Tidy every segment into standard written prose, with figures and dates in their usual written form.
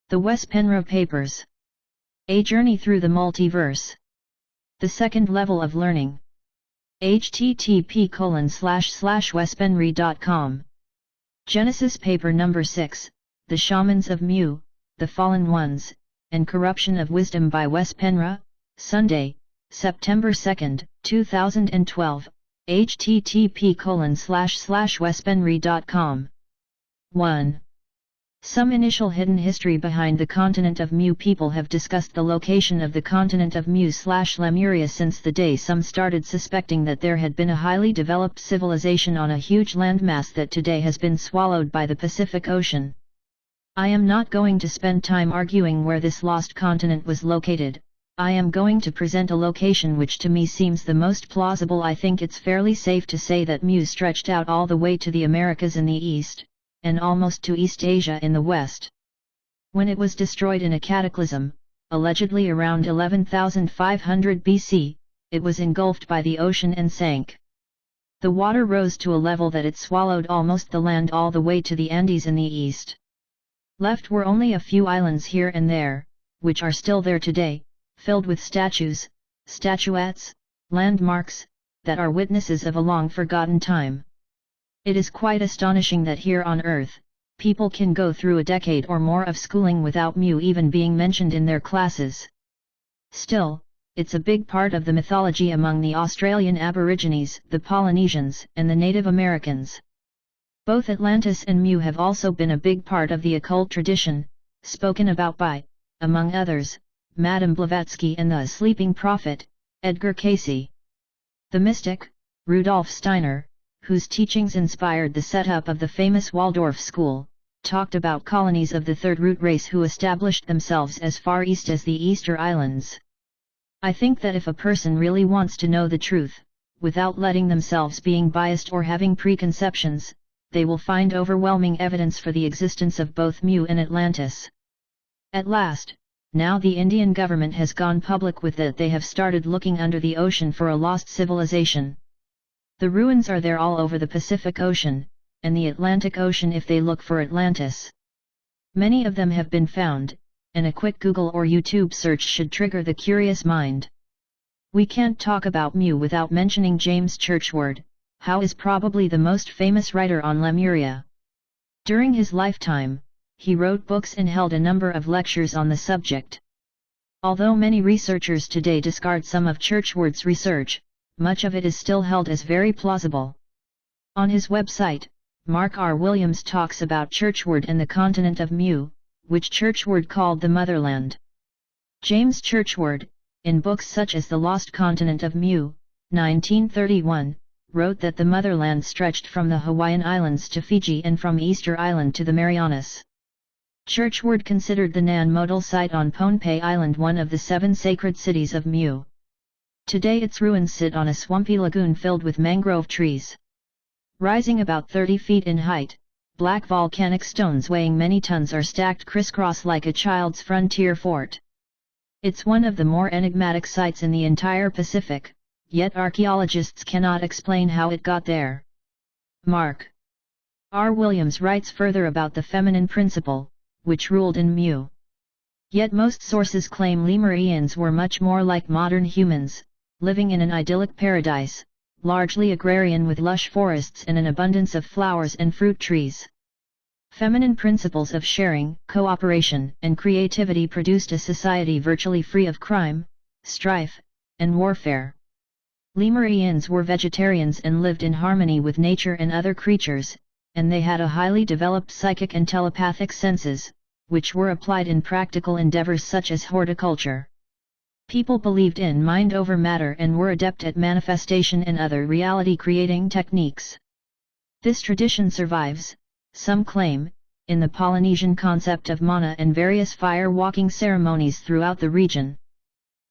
The Wespenra Papers. A Journey Through the Multiverse. The Second Level of Learning. http://wespenry.com. Genesis Paper Number 6, The Shamans of Mu, The Fallen Ones, and Corruption of Wisdom by Wespenra, Sunday, September 2, 2012, http://wespenry.com. 1. Some initial hidden history behind the continent of Mu. People have discussed the location of the continent of Mu/Lemuria since the day some started suspecting that there had been a highly developed civilization on a huge landmass that today has been swallowed by the Pacific Ocean. I am not going to spend time arguing where this lost continent was located. I am going to present a location which to me seems the most plausible. I think it's fairly safe to say that Mu stretched out all the way to the Americas in the east, and almost to East Asia in the west. When it was destroyed in a cataclysm, allegedly around 11,500 BC, it was engulfed by the ocean and sank. The water rose to a level that it swallowed almost the land all the way to the Andes in the east. Left were only a few islands here and there, which are still there today, filled with statues, statuettes, landmarks, that are witnesses of a long-forgotten time. It is quite astonishing that here on Earth, people can go through a decade or more of schooling without Mu even being mentioned in their classes. Still, it's a big part of the mythology among the Australian Aborigines, the Polynesians, and the Native Americans. Both Atlantis and Mu have also been a big part of the occult tradition, spoken about by, among others, Madame Blavatsky and the Sleeping Prophet, Edgar Cayce. The mystic, Rudolf Steiner, whose teachings inspired the setup of the famous Waldorf school, talked about colonies of the third root race who established themselves as far east as the Easter Islands. I think that if a person really wants to know the truth, without letting themselves being biased or having preconceptions, they will find overwhelming evidence for the existence of both Mu and Atlantis. At last, now the Indian government has gone public with that they have started looking under the ocean for a lost civilization. The ruins are there all over the Pacific Ocean, and the Atlantic Ocean if they look for Atlantis. Many of them have been found, and a quick Google or YouTube search should trigger the curious mind. We can't talk about Mu without mentioning James Churchward, who is probably the most famous writer on Lemuria. During his lifetime, he wrote books and held a number of lectures on the subject. Although many researchers today discard some of Churchward's research, much of it is still held as very plausible. On his website, Mark R. Williams talks about Churchward and the continent of Mu, which Churchward called the motherland. James Churchward, in books such as The Lost Continent of Mu, 1931, wrote that the motherland stretched from the Hawaiian Islands to Fiji and from Easter Island to the Marianas. Churchward considered the Nan-modal site on Pohnpei Island one of the 7 sacred cities of Mu. Today its ruins sit on a swampy lagoon filled with mangrove trees. Rising about 30 feet in height, black volcanic stones weighing many tons are stacked crisscross like a child's frontier fort. It's one of the more enigmatic sites in the entire Pacific, yet archaeologists cannot explain how it got there. Mark R. Williams writes further about the feminine principle, which ruled in Mu. Yet most sources claim Lemurians were much more like modern humans, living in an idyllic paradise, largely agrarian with lush forests and an abundance of flowers and fruit trees. Feminine principles of sharing, cooperation, and creativity produced a society virtually free of crime, strife, and warfare. Lemurians were vegetarians and lived in harmony with nature and other creatures, and they had a highly developed psychic and telepathic senses, which were applied in practical endeavors such as horticulture. People believed in mind over matter and were adept at manifestation and other reality-creating techniques. This tradition survives, some claim, in the Polynesian concept of mana and various fire-walking ceremonies throughout the region.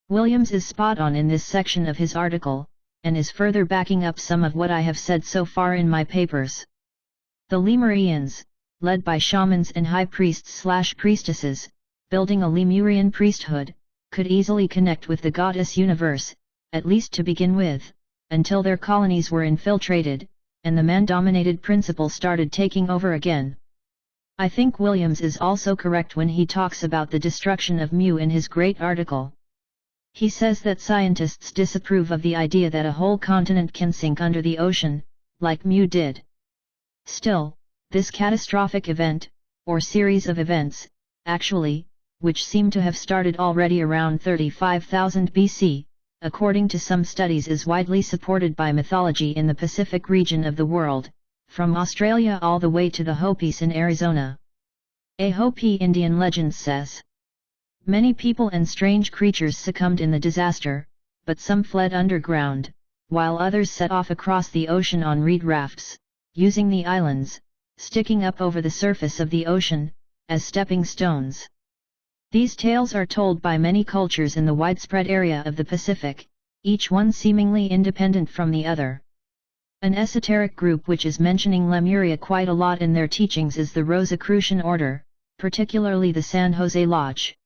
Williams is spot on in this section of his article, and is further backing up some of what I have said so far in my papers. The Lemurians, led by shamans and high priests/priestesses, building a Lemurian priesthood, could easily connect with the goddess universe, at least to begin with, until their colonies were infiltrated, and the man-dominated principle started taking over again. I think Williams is also correct when he talks about the destruction of Mu in his great article. He says that scientists disapprove of the idea that a whole continent can sink under the ocean, like Mu did. Still, this catastrophic event, or series of events, actually, which seem to have started already around 35,000 BC, according to some studies is widely supported by mythology in the Pacific region of the world, from Australia all the way to the Hopis in Arizona. A Hopi Indian legend says, "Many people and strange creatures succumbed in the disaster, but some fled underground, while others set off across the ocean on reed rafts, using the islands, sticking up over the surface of the ocean, as stepping stones." These tales are told by many cultures in the widespread area of the Pacific, each one seemingly independent from the other. An esoteric group which is mentioning Lemuria quite a lot in their teachings is the Rosicrucian order, particularly the San Jose Lodge.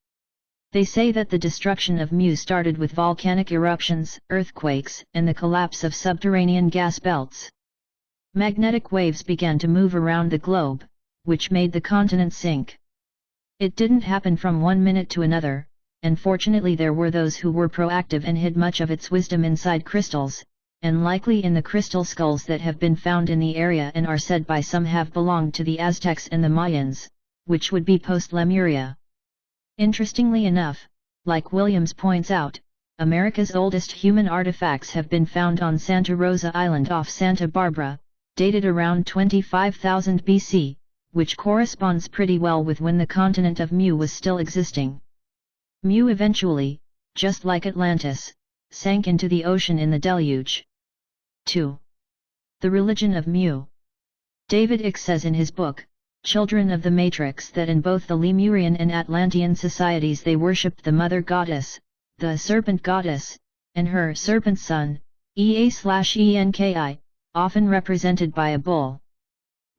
They say that the destruction of Mu started with volcanic eruptions, earthquakes, and the collapse of subterranean gas belts. Magnetic waves began to move around the globe, which made the continent sink. It didn't happen from one minute to another, and fortunately there were those who were proactive and hid much of its wisdom inside crystals, and likely in the crystal skulls that have been found in the area and are said by some have belonged to the Aztecs and the Mayans, which would be post-Lemuria. Interestingly enough, like Williams points out, America's oldest human artifacts have been found on Santa Rosa Island off Santa Barbara, dated around 25,000 BC, which corresponds pretty well with when the continent of Mu was still existing. Mu eventually, just like Atlantis, sank into the ocean in the deluge. 2. The religion of Mu. David Icke says in his book, Children of the Matrix, that in both the Lemurian and Atlantean societies they worshipped the mother goddess, the serpent goddess, and her serpent son, Ea/Enki, often represented by a bull.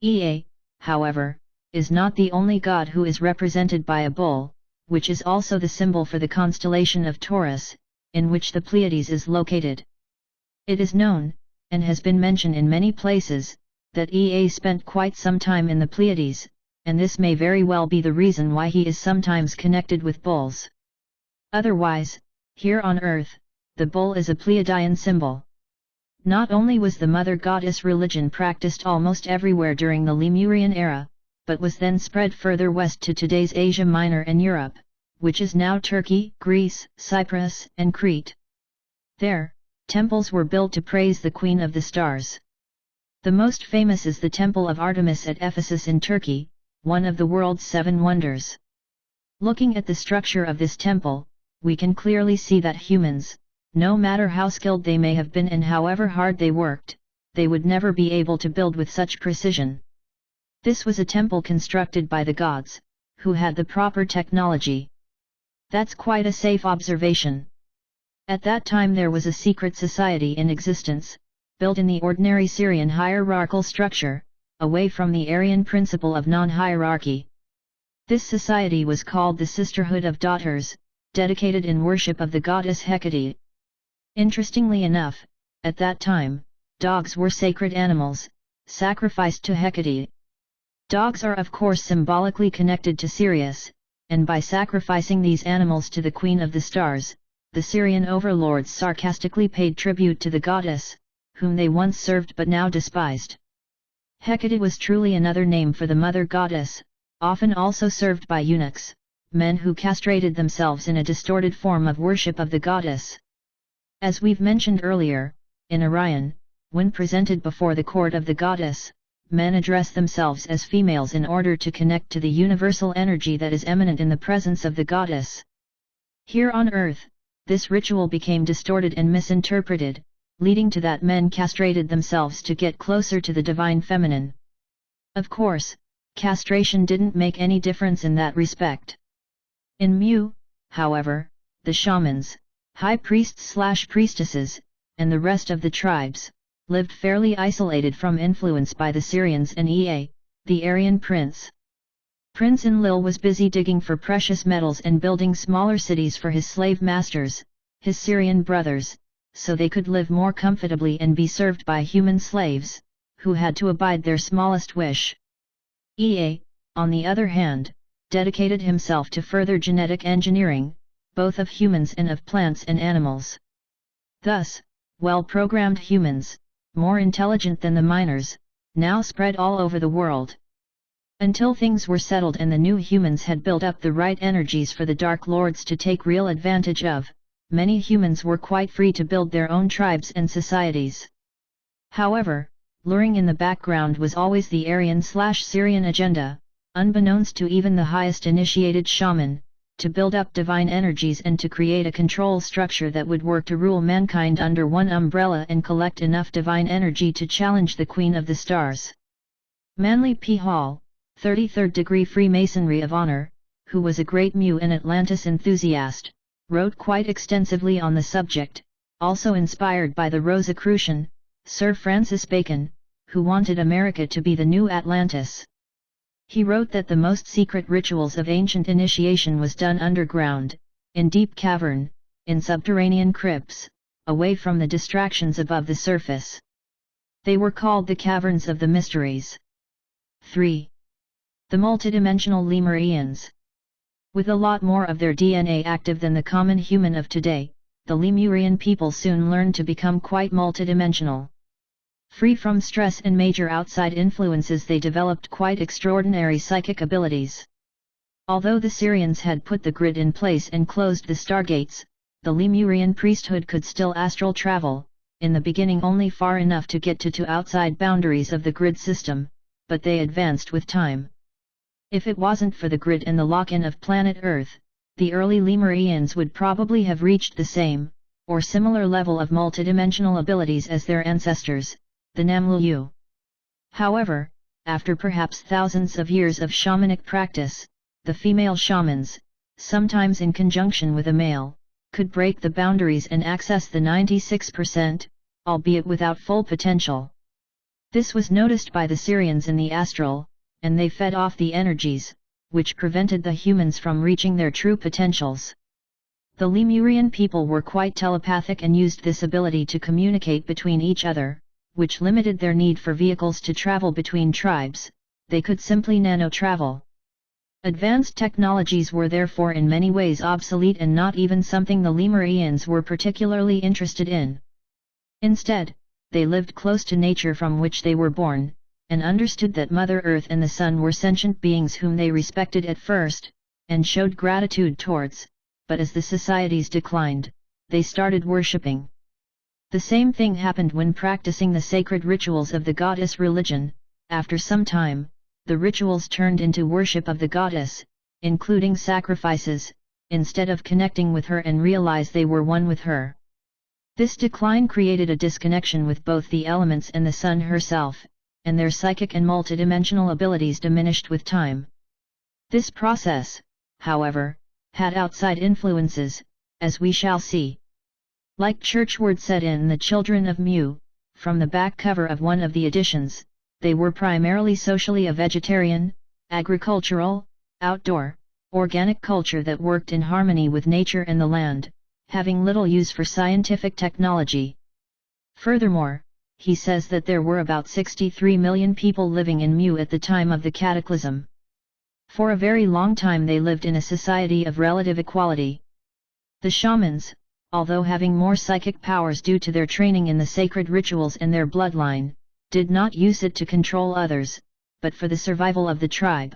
Ea, however, is not the only god who is represented by a bull, which is also the symbol for the constellation of Taurus, in which the Pleiades is located. It is known, and has been mentioned in many places, that Ea spent quite some time in the Pleiades, and this may very well be the reason why he is sometimes connected with bulls. Otherwise, here on Earth, the bull is a Pleiadian symbol. Not only was the mother goddess religion practiced almost everywhere during the Lemurian era, but was then spread further west to today's Asia Minor and Europe, which is now Turkey, Greece, Cyprus, and Crete. There, temples were built to praise the Queen of the Stars. The most famous is the Temple of Artemis at Ephesus in Turkey, one of the world's 7 wonders. Looking at the structure of this temple, we can clearly see that humans, no matter how skilled they may have been and however hard they worked, they would never be able to build with such precision. This was a temple constructed by the gods, who had the proper technology. That's quite a safe observation. At that time there was a secret society in existence, built in the ordinary Syrian hierarchical structure, away from the Aryan principle of non-hierarchy. This society was called the Sisterhood of Daughters, dedicated in worship of the goddess Hecate. Interestingly enough, at that time, dogs were sacred animals, sacrificed to Hecate. Dogs are of course symbolically connected to Sirius, and by sacrificing these animals to the Queen of the Stars, the Syrian overlords sarcastically paid tribute to the goddess, whom they once served but now despised. Hecate was truly another name for the mother goddess, often also served by eunuchs, men who castrated themselves in a distorted form of worship of the goddess. As we've mentioned earlier, in Orion, when presented before the court of the goddess, men address themselves as females in order to connect to the universal energy that is eminent in the presence of the goddess. Here on Earth, this ritual became distorted and misinterpreted, leading to that men castrated themselves to get closer to the divine feminine. Of course, castration didn't make any difference in that respect. In Mu, however, the shamans, high priests/priestesses, and the rest of the tribes, lived fairly isolated from influence by the Syrians and Ea, the Aryan prince. Prince Enlil was busy digging for precious metals and building smaller cities for his slave masters, his Syrian brothers, so they could live more comfortably and be served by human slaves, who had to abide their smallest wish. Ea, on the other hand, dedicated himself to further genetic engineering, both of humans and of plants and animals. Thus, well-programmed humans, more intelligent than the miners, now spread all over the world. Until things were settled and the new humans had built up the right energies for the Dark Lords to take real advantage of, many humans were quite free to build their own tribes and societies. However, luring in the background was always the Aryan/Syrian agenda, unbeknownst to even the highest initiated shaman, to build up divine energies and to create a control structure that would work to rule mankind under one umbrella and collect enough divine energy to challenge the Queen of the Stars. Manly P. Hall, 33rd degree Freemasonry of Honor, who was a great Mu and Atlantis enthusiast, wrote quite extensively on the subject, also inspired by the Rosicrucian, Sir Francis Bacon, who wanted America to be the new Atlantis. He wrote that the most secret rituals of ancient initiation was done underground, in deep cavern, in subterranean crypts, away from the distractions above the surface. They were called the caverns of the mysteries. 3. The multidimensional Lemurians. With a lot more of their DNA active than the common human of today, the Lemurian people soon learned to become quite multidimensional. Free from stress and major outside influences, they developed quite extraordinary psychic abilities. Although the Syrians had put the grid in place and closed the stargates, the Lemurian priesthood could still astral travel, in the beginning only far enough to get to outside boundaries of the grid system, but they advanced with time. If it wasn't for the grid and the lock-in of planet Earth, the early Lemurians would probably have reached the same, or similar level of multidimensional abilities as their ancestors, the Namlu. However, after perhaps thousands of years of shamanic practice, the female shamans, sometimes in conjunction with a male, could break the boundaries and access the 96%, albeit without full potential. This was noticed by the Syrians in the astral, and they fed off the energies, which prevented the humans from reaching their true potentials. The Lemurian people were quite telepathic and used this ability to communicate between each other, which limited their need for vehicles to travel between tribes. They could simply nano-travel. Advanced technologies were therefore in many ways obsolete and not even something the Lemurians were particularly interested in. Instead, they lived close to nature from which they were born, and understood that Mother Earth and the Sun were sentient beings whom they respected at first, and showed gratitude towards, but as the societies declined, they started worshipping. The same thing happened when practicing the sacred rituals of the goddess religion. After some time, the rituals turned into worship of the goddess, including sacrifices, instead of connecting with her and realize they were one with her. This decline created a disconnection with both the elements and the sun herself, and their psychic and multidimensional abilities diminished with time. This process, however, had outside influences, as we shall see. Like Churchward said in The Children of Mu, from the back cover of one of the editions, they were primarily socially a vegetarian, agricultural, outdoor, organic culture that worked in harmony with nature and the land, having little use for scientific technology. Furthermore, he says that there were about 63 million people living in Mu at the time of the cataclysm. For a very long time they lived in a society of relative equality. The shamans, although having more psychic powers due to their training in the sacred rituals and their bloodline, did not use it to control others, but for the survival of the tribe.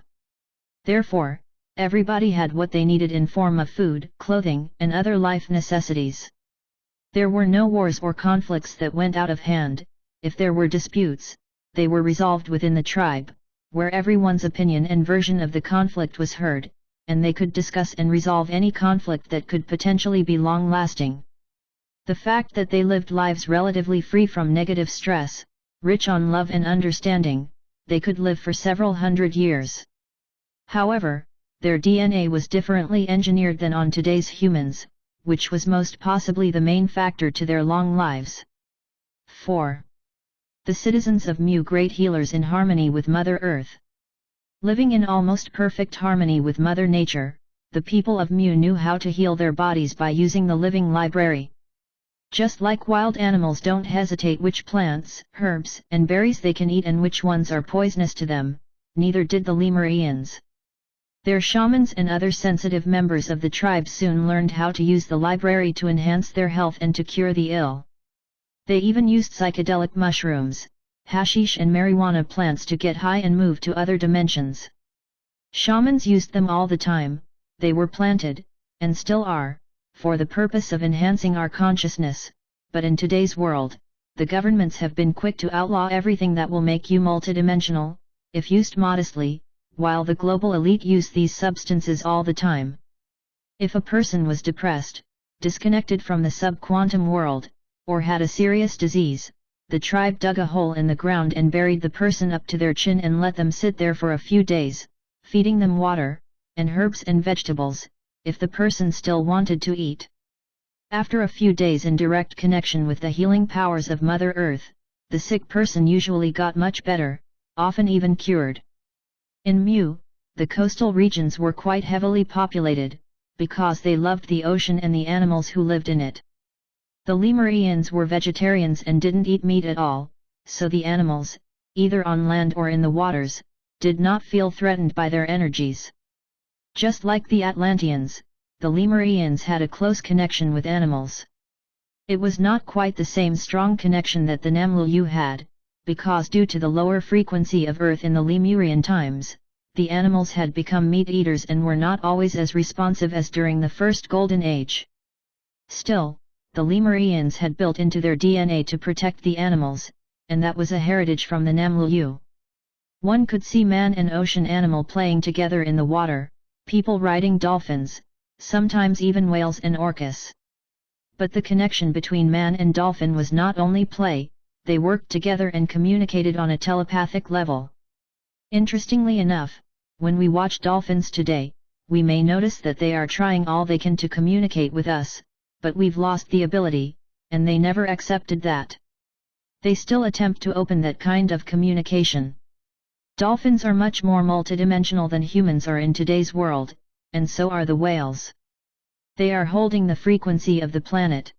Therefore, everybody had what they needed in form of food, clothing, and other life necessities. There were no wars or conflicts that went out of hand. If there were disputes, they were resolved within the tribe, where everyone's opinion and version of the conflict was heard, and they could discuss and resolve any conflict that could potentially be long-lasting. The fact that they lived lives relatively free from negative stress, rich on love and understanding, they could live for several hundred years. However, their DNA was differently engineered than on today's humans, which was most possibly the main factor to their long lives. 4. The citizens of Mu, great healers in harmony with Mother Earth. Living in almost perfect harmony with Mother Nature, the people of Mu knew how to heal their bodies by using the living library. Just like wild animals don't hesitate which plants, herbs, and berries they can eat and which ones are poisonous to them, neither did the Lemurians. Their shamans and other sensitive members of the tribe soon learned how to use the library to enhance their health and to cure the ill. They even used psychedelic mushrooms, hashish and marijuana plants to get high and move to other dimensions. Shamans used them all the time. They were planted, and still are, for the purpose of enhancing our consciousness, but in today's world, the governments have been quick to outlaw everything that will make you multidimensional, if used modestly, while the global elite use these substances all the time. If a person was depressed, disconnected from the sub-quantum world, or had a serious disease, the tribe dug a hole in the ground and buried the person up to their chin and let them sit there for a few days, feeding them water, and herbs and vegetables, if the person still wanted to eat. After a few days in direct connection with the healing powers of Mother Earth, the sick person usually got much better, often even cured. In Mu, the coastal regions were quite heavily populated, because they loved the ocean and the animals who lived in it. The Lemurians were vegetarians and didn't eat meat at all, so the animals, either on land or in the waters, did not feel threatened by their energies. Just like the Atlanteans, the Lemurians had a close connection with animals. It was not quite the same strong connection that the Namlulu had, because due to the lower frequency of Earth in the Lemurian times, the animals had become meat-eaters and were not always as responsive as during the First Golden Age. Still, the Lemurians had built into their DNA to protect the animals, and that was a heritage from the Namlulu. One could see man and ocean animal playing together in the water, people riding dolphins, sometimes even whales and orcas. But the connection between man and dolphin was not only play, they worked together and communicated on a telepathic level. Interestingly enough, when we watch dolphins today, we may notice that they are trying all they can to communicate with us, but we've lost the ability, and they never accepted that. They still attempt to open that kind of communication. Dolphins are much more multidimensional than humans are in today's world, and so are the whales. They are holding the frequency of the planet.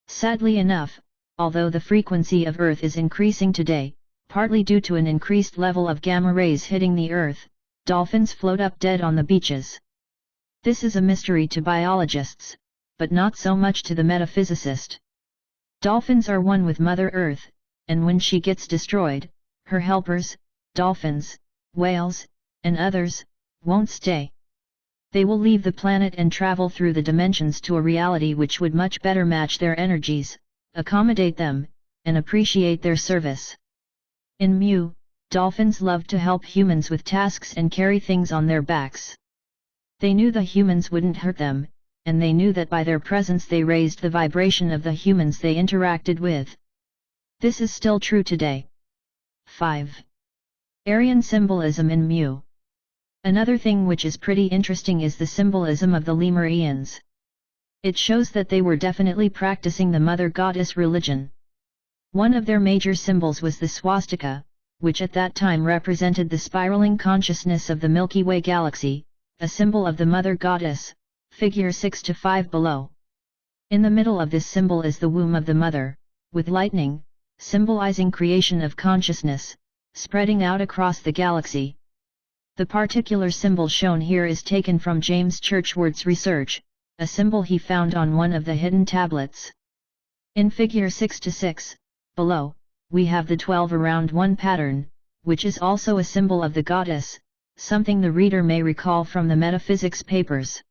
Sadly enough, although the frequency of Earth is increasing today, partly due to an increased level of gamma rays hitting the Earth, dolphins float up dead on the beaches. This is a mystery to biologists, but not so much to the metaphysicist. Dolphins are one with Mother Earth, and when she gets destroyed, her helpers, dolphins, whales, and others, won't stay. They will leave the planet and travel through the dimensions to a reality which would much better match their energies, accommodate them, and appreciate their service. In Mu, dolphins love to help humans with tasks and carry things on their backs. They knew the humans wouldn't hurt them, and they knew that by their presence they raised the vibration of the humans they interacted with. This is still true today. 5. Aryan symbolism in Mu. Another thing which is pretty interesting is the symbolism of the Lemurians. It shows that they were definitely practicing the mother goddess religion. One of their major symbols was the swastika, which at that time represented the spiraling consciousness of the Milky Way galaxy, a symbol of the mother goddess, figure 6 to 5 below. In the middle of this symbol is the womb of the mother, with lightning, symbolizing creation of consciousness, spreading out across the galaxy. The particular symbol shown here is taken from James Churchward's research, a symbol he found on one of the hidden tablets. In figure 6 to 6, below, we have the 12 around 1 pattern, which is also a symbol of the goddess, something the reader may recall from the metaphysics papers.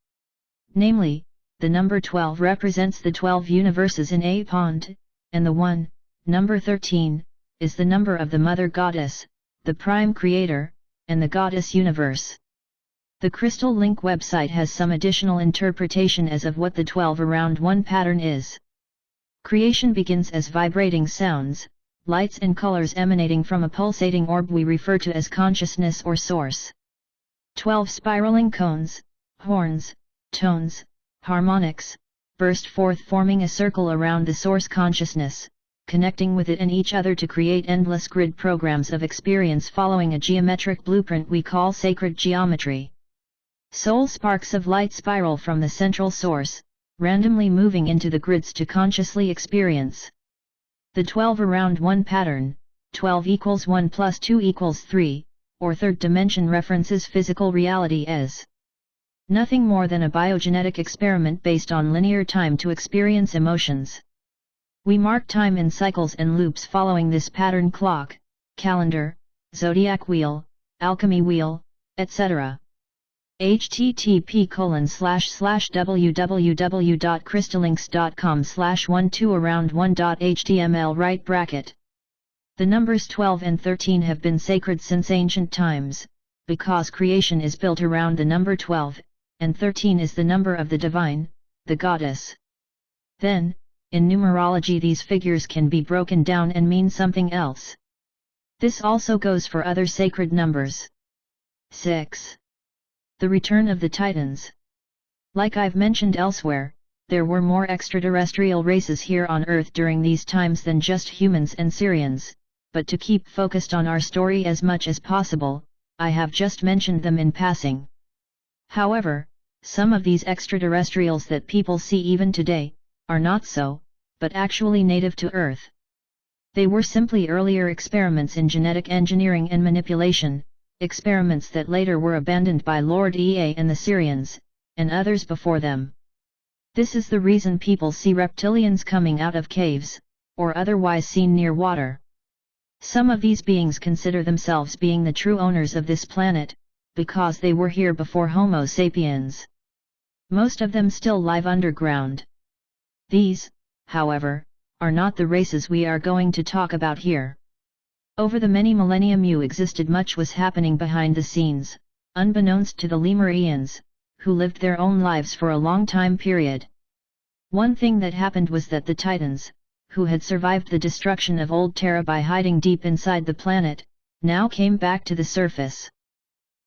Namely, the number 12 represents the 12 universes in a pond, and the 1, number 13, is the number of the mother goddess, the prime creator, and the goddess universe. The Crystal Link website has some additional interpretation as of what the 12 around 1 pattern is. Creation begins as vibrating sounds, lights and colors emanating from a pulsating orb we refer to as consciousness or source. 12 spiraling cones, horns, tones, harmonics, burst forth forming a circle around the source consciousness, connecting with it and each other to create endless grid programs of experience following a geometric blueprint we call sacred geometry. Soul sparks of light spiral from the central source, randomly moving into the grids to consciously experience. The 12 around 1 pattern, 12 equals 1 plus 2 equals 3, or third dimension references physical reality as nothing more than a biogenetic experiment based on linear time to experience emotions. We mark time in cycles and loops following this pattern: clock, calendar, zodiac wheel, alchemy wheel, etc. http://www.crystallinks.com/12around1.html right bracket. The numbers 12 and 13 have been sacred since ancient times, because creation is built around the number 12, and 13 is the number of the divine, the goddess. Then, in numerology these figures can be broken down and mean something else. This also goes for other sacred numbers. 6. The return of the Titans. Like I've mentioned elsewhere, there were more extraterrestrial races here on Earth during these times than just humans and Syrians, but to keep focused on our story as much as possible, I have just mentioned them in passing. However, some of these extraterrestrials that people see even today, are not so, but actually native to Earth. They were simply earlier experiments in genetic engineering and manipulation, experiments that later were abandoned by Lord Ea and the Syrians, and others before them. This is the reason people see reptilians coming out of caves, or otherwise seen near water. Some of these beings consider themselves being the true owners of this planet, because they were here before Homo sapiens. Most of them still live underground. These, however, are not the races we are going to talk about here. Over the many millennia existed, much was happening behind the scenes, unbeknownst to the Lemurians, who lived their own lives for a long time period. One thing that happened was that the Titans, who had survived the destruction of Old Terra by hiding deep inside the planet, now came back to the surface.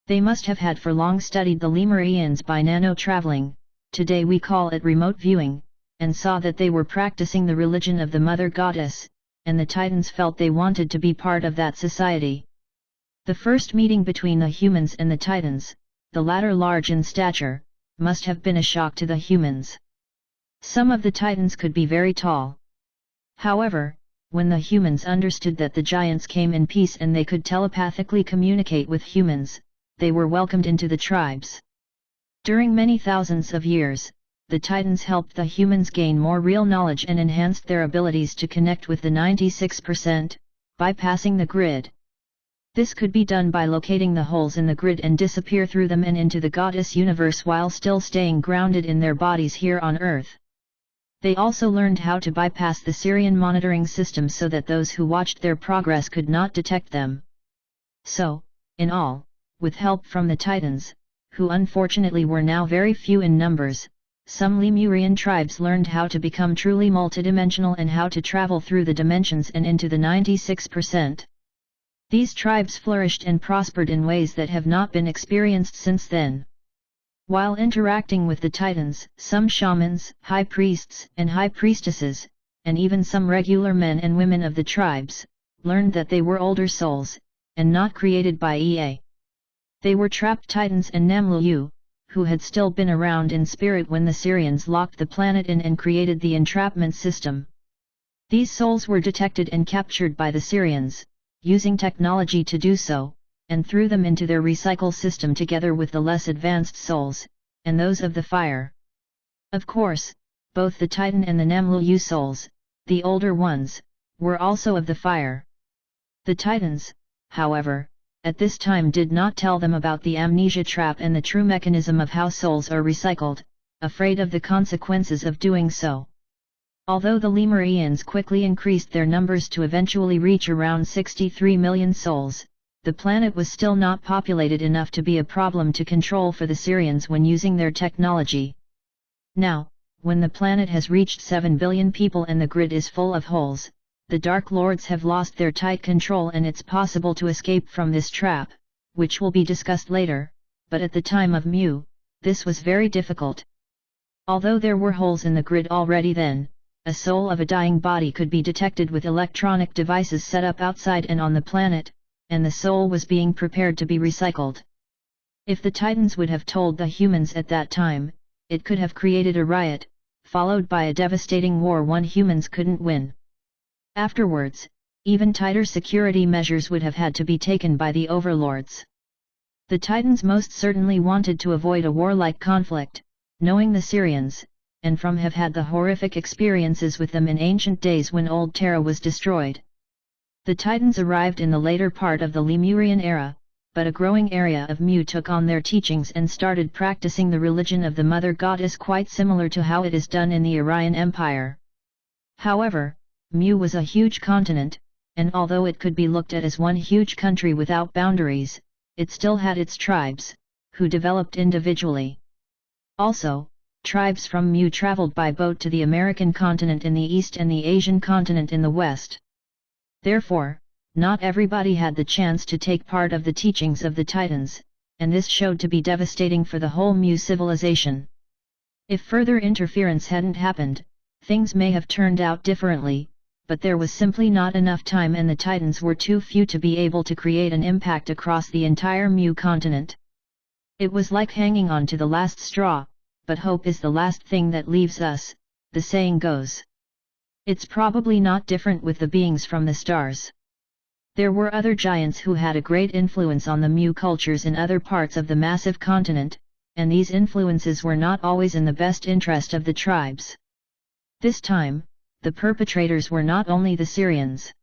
They must have had for long studied the Lemurians by nano-traveling, today we call it remote viewing, and saw that they were practicing the religion of the Mother Goddess, and the Titans felt they wanted to be part of that society. The first meeting between the humans and the Titans, the latter large in stature, must have been a shock to the humans. Some of the Titans could be very tall. However, when the humans understood that the giants came in peace and they could telepathically communicate with humans, they were welcomed into the tribes. During many thousands of years, the Titans helped the humans gain more real knowledge and enhanced their abilities to connect with the 96%, bypassing the grid. This could be done by locating the holes in the grid and disappear through them and into the goddess universe while still staying grounded in their bodies here on Earth. They also learned how to bypass the Syrian monitoring system so that those who watched their progress could not detect them. So, in all, with help from the Titans, who unfortunately were now very few in numbers, some Lemurian tribes learned how to become truly multidimensional and how to travel through the dimensions and into the 96%. These tribes flourished and prospered in ways that have not been experienced since then. While interacting with the Titans, some shamans, high priests and high priestesses, and even some regular men and women of the tribes, learned that they were older souls, and not created by Ea. They were trapped Titans and Namlu, who had still been around in spirit when the Syrians locked the planet in and created the entrapment system. These souls were detected and captured by the Syrians, using technology to do so, and threw them into their recycle system together with the less advanced souls, and those of the fire. Of course, both the Titan and the Namlu souls, the older ones, were also of the fire. The Titans, however, at this time did not tell them about the amnesia trap and the true mechanism of how souls are recycled, afraid of the consequences of doing so. Although the Lemurians quickly increased their numbers to eventually reach around 63 million souls, the planet was still not populated enough to be a problem to control for the Syrians when using their technology. Now, when the planet has reached 7 billion people and the grid is full of holes, the Dark Lords have lost their tight control and it's possible to escape from this trap, which will be discussed later, but at the time of Mu, this was very difficult. Although there were holes in the grid already then, a soul of a dying body could be detected with electronic devices set up outside and on the planet, and the soul was being prepared to be recycled. If the Titans would have told the humans at that time, it could have created a riot, followed by a devastating war one humans couldn't win. Afterwards, even tighter security measures would have had to be taken by the overlords. The Titans most certainly wanted to avoid a warlike conflict, knowing the Syrians, and from have had the horrific experiences with them in ancient days when Old Terra was destroyed. The Titans arrived in the later part of the Lemurian era, but a growing area of Mu took on their teachings and started practicing the religion of the Mother Goddess, quite similar to how it is done in the Aryan Empire. However, Mu was a huge continent, and although it could be looked at as one huge country without boundaries, it still had its tribes, who developed individually. Also, tribes from Mu traveled by boat to the American continent in the east and the Asian continent in the west. Therefore, not everybody had the chance to take part of the teachings of the Titans, and this showed to be devastating for the whole Mu civilization. If further interference hadn't happened, things may have turned out differently, but there was simply not enough time and the Titans were too few to be able to create an impact across the entire Mu continent. It was like hanging on to the last straw, but hope is the last thing that leaves us, the saying goes. It's probably not different with the beings from the stars. There were other giants who had a great influence on the Mu cultures in other parts of the massive continent, and these influences were not always in the best interest of the tribes. This time, the perpetrators were not only the Syrians.